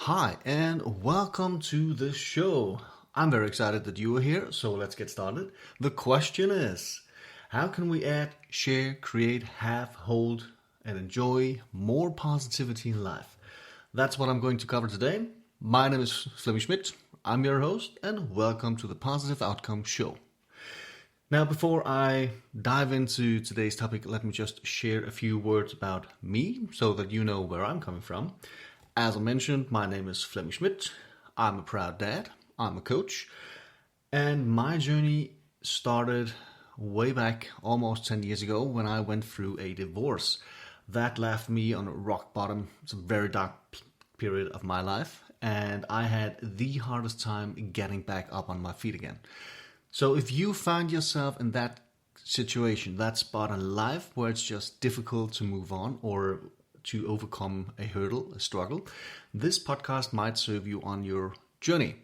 Hi, and welcome to the show. I'm very excited that you are here, so let's get started. The question is, how can we add, share, create, have, hold, and enjoy more positivity in life? That's what I'm going to cover today. My name is Flemming Schmidt. I'm your host, and welcome to the Positive Outcome Show. Now, before I dive into today's topic, let me just share a few words about me so that you know where I'm coming from. As I mentioned, my name is Flemming Schmidt. I'm a proud dad. I'm a coach. And my journey started way back almost 10 years ago when I went through a divorce. That left me on rock bottom. It's a very dark period of my life. And I had the hardest time getting back up on my feet again. So if you find yourself in that situation, that spot in life where it's just difficult to move on or to overcome a hurdle, a struggle, this podcast might serve you on your journey.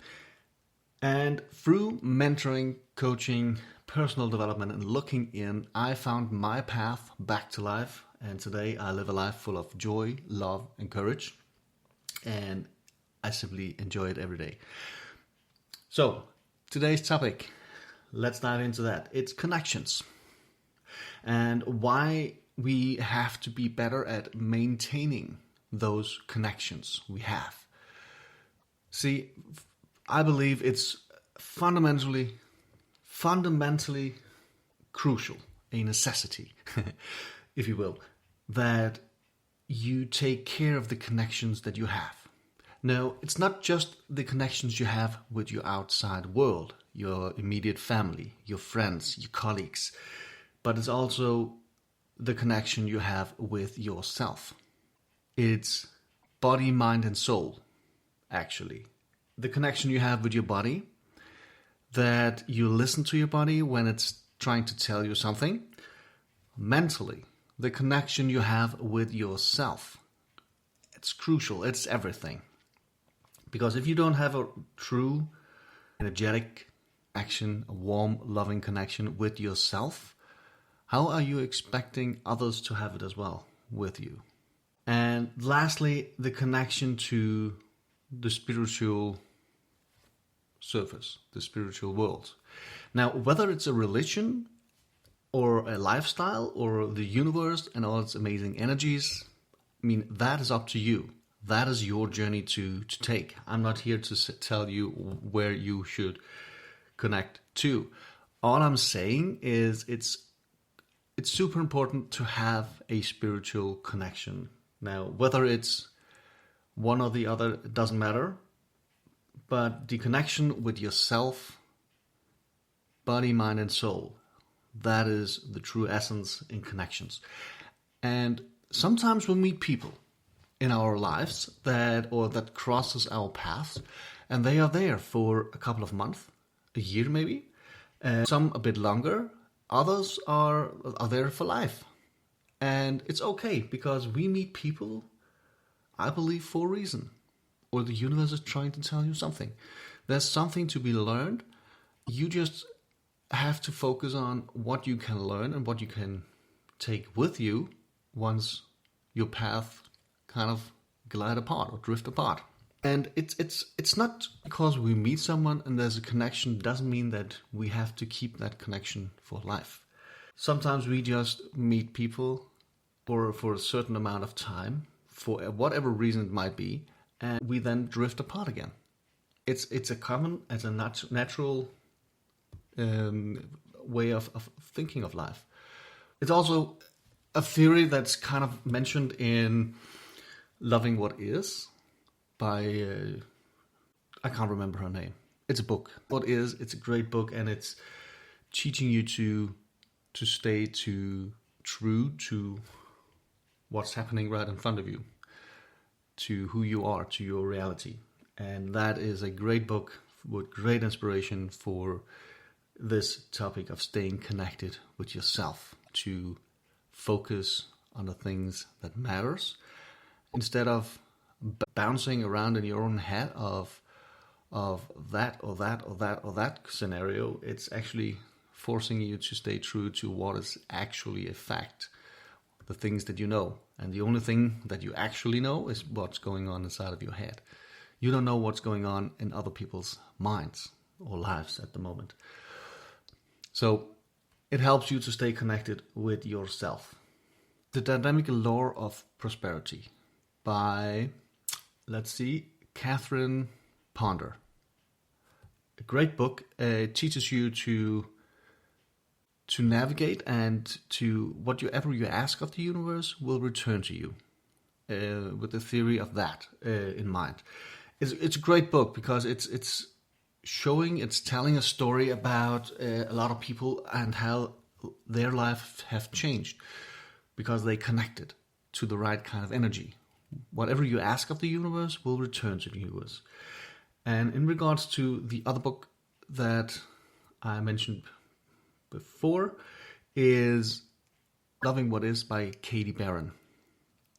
And through mentoring, coaching, personal development, and looking in, I found my path back to life. And today I live a life full of joy, love, and courage. And I simply enjoy it every day. So today's topic, let's dive into that. It's connections. And why we have to be better at maintaining those connections we have. See, I believe it's fundamentally crucial, a necessity, if you will, that you take care of the connections that you have. Now, it's not just the connections you have with your outside world, your immediate family, your friends, your colleagues, but it's also the connection you have with yourself. It's body, mind, and soul, actually. The connection you have with your body, that you listen to your body when it's trying to tell you something. Mentally, the connection you have with yourself. It's crucial, it's everything. Because if you don't have a true, energetic action, a warm, loving connection with yourself, how are you expecting others to have it as well with you? And lastly, the connection to the spiritual surface, the spiritual world. Now, whether it's a religion or a lifestyle or the universe and all its amazing energies, I mean, that is up to you. That is your journey to take. I'm not here to tell you where you should connect to. All I'm saying is it's super important to have a spiritual connection. Now, whether it's one or the other, it doesn't matter. But the connection with yourself, body, mind, and soul, that is the true essence in connections. And sometimes we meet people in our lives that crosses our paths, and they are there for a couple of months, a year maybe, some a bit longer. Others are there for life. And it's okay because we meet people, I believe, for a reason. Or the universe is trying to tell you something. There's something to be learned. You just have to focus on what you can learn and what you can take with you once your path kind of glide apart or drift apart. And it's not because we meet someone and there's a connection doesn't mean that we have to keep that connection for life. Sometimes we just meet people for a certain amount of time, for whatever reason it might be, and we then drift apart again. It's a natural way of thinking of life. It's also a theory that's kind of mentioned in Loving What Is, by, I can't remember her name. It's a book. What Is, it's a great book, and it's teaching you to stay true to what's happening right in front of you, to who you are, to your reality. And that is a great book with great inspiration for this topic of staying connected with yourself, to focus on the things that matters, instead of bouncing around in your own head of that scenario. It's actually forcing you to stay true to what is actually a fact, the things that you know. And the only thing that you actually know is what's going on inside of your head. You don't know what's going on in other people's minds or lives at the moment. So it helps you to stay connected with yourself. The Dynamic Law of Prosperity by, Catherine Ponder. A great book. It teaches you to navigate, and to whatever you ask of the universe will return to you, with the theory of that in mind. It's a great book because it's telling a story about a lot of people and how their life have changed because they connected to the right kind of energy. Whatever you ask of the universe will return to the universe. And in regards to the other book that I mentioned before is Loving What Is by Katie Barron.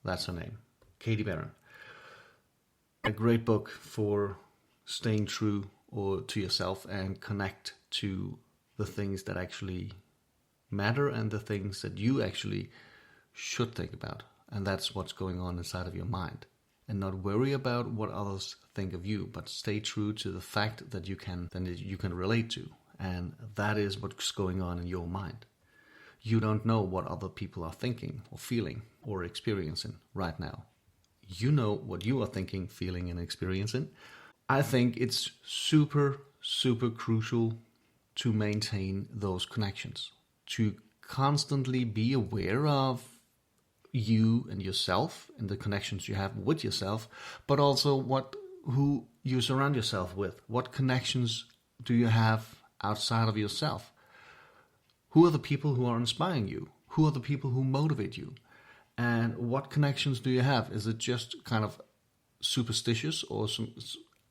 That's her name, Katie Barron. A great book for staying true to yourself and connect to the things that actually matter and the things that you actually should think about. And that's what's going on inside of your mind. And not worry about what others think of you, but stay true to the fact that you can relate to. And that is what's going on in your mind. You don't know what other people are thinking or feeling or experiencing right now. You know what you are thinking, feeling, and experiencing. I think it's super, super crucial to maintain those connections, to constantly be aware of you and yourself and the connections you have with yourself, but also who you surround yourself with. What connections do you have outside of yourself? Who are the people who are inspiring you? Who are the people who motivate you? And what connections do you have? Is it just kind of superstitious, or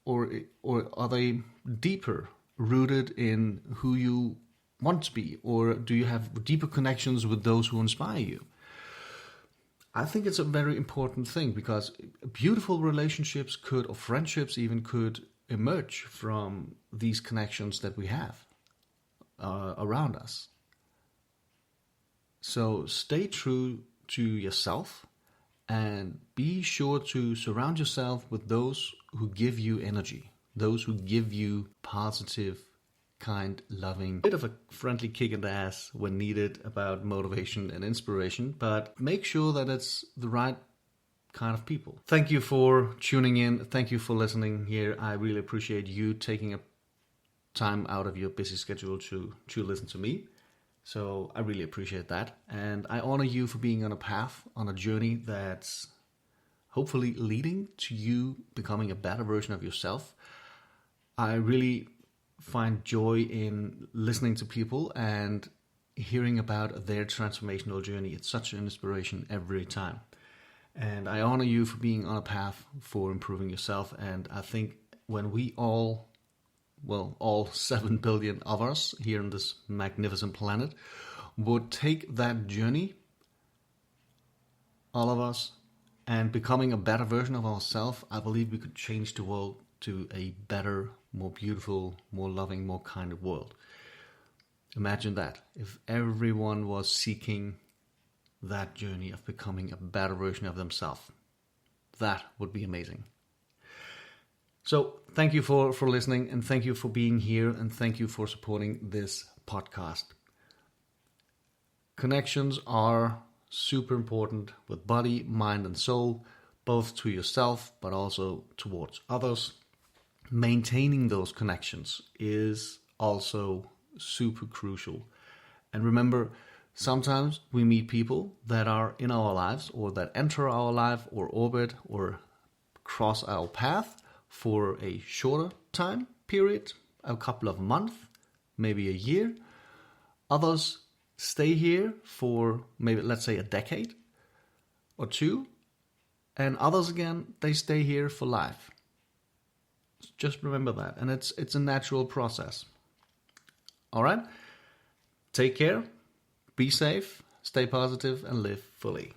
are they deeper rooted in who you want to be? Or do you have deeper connections with those who inspire you? I think it's a very important thing, because beautiful relationships or friendships even could emerge from these connections that we have around us. So stay true to yourself and be sure to surround yourself with those who give you energy, those who give you positive, kind, loving, bit of a friendly kick in the ass when needed about motivation and inspiration, but make sure that it's the right kind of people. Thank you for tuning in. Thank you for listening here. I really appreciate you taking a time out of your busy schedule to listen to me. So I really appreciate that. And I honor you for being on a path, on a journey that's hopefully leading to you becoming a better version of yourself. I really find joy in listening to people and hearing about their transformational journey. It's such an inspiration every time. And I honor you for being on a path for improving yourself. And I think when we all 7 billion of us here on this magnificent planet, would take that journey, all of us, and becoming a better version of ourselves, I believe we could change the world to a better, more beautiful, more loving, more kind of world. Imagine that. If everyone was seeking that journey of becoming a better version of themselves, that would be amazing. So thank you for listening, and thank you for being here, and thank you for supporting this podcast. Connections are super important with body, mind, and soul, both to yourself, but also towards others. Maintaining those connections is also super crucial. And remember, sometimes we meet people that are in our lives, or that enter our life or orbit or cross our path for a shorter time period, a couple of months, maybe a year. Others stay here for maybe, let's say, a decade or two. And others again, they stay here for life. Just remember that. And it's a natural process. All right? Take care, be safe, stay positive, and live fully.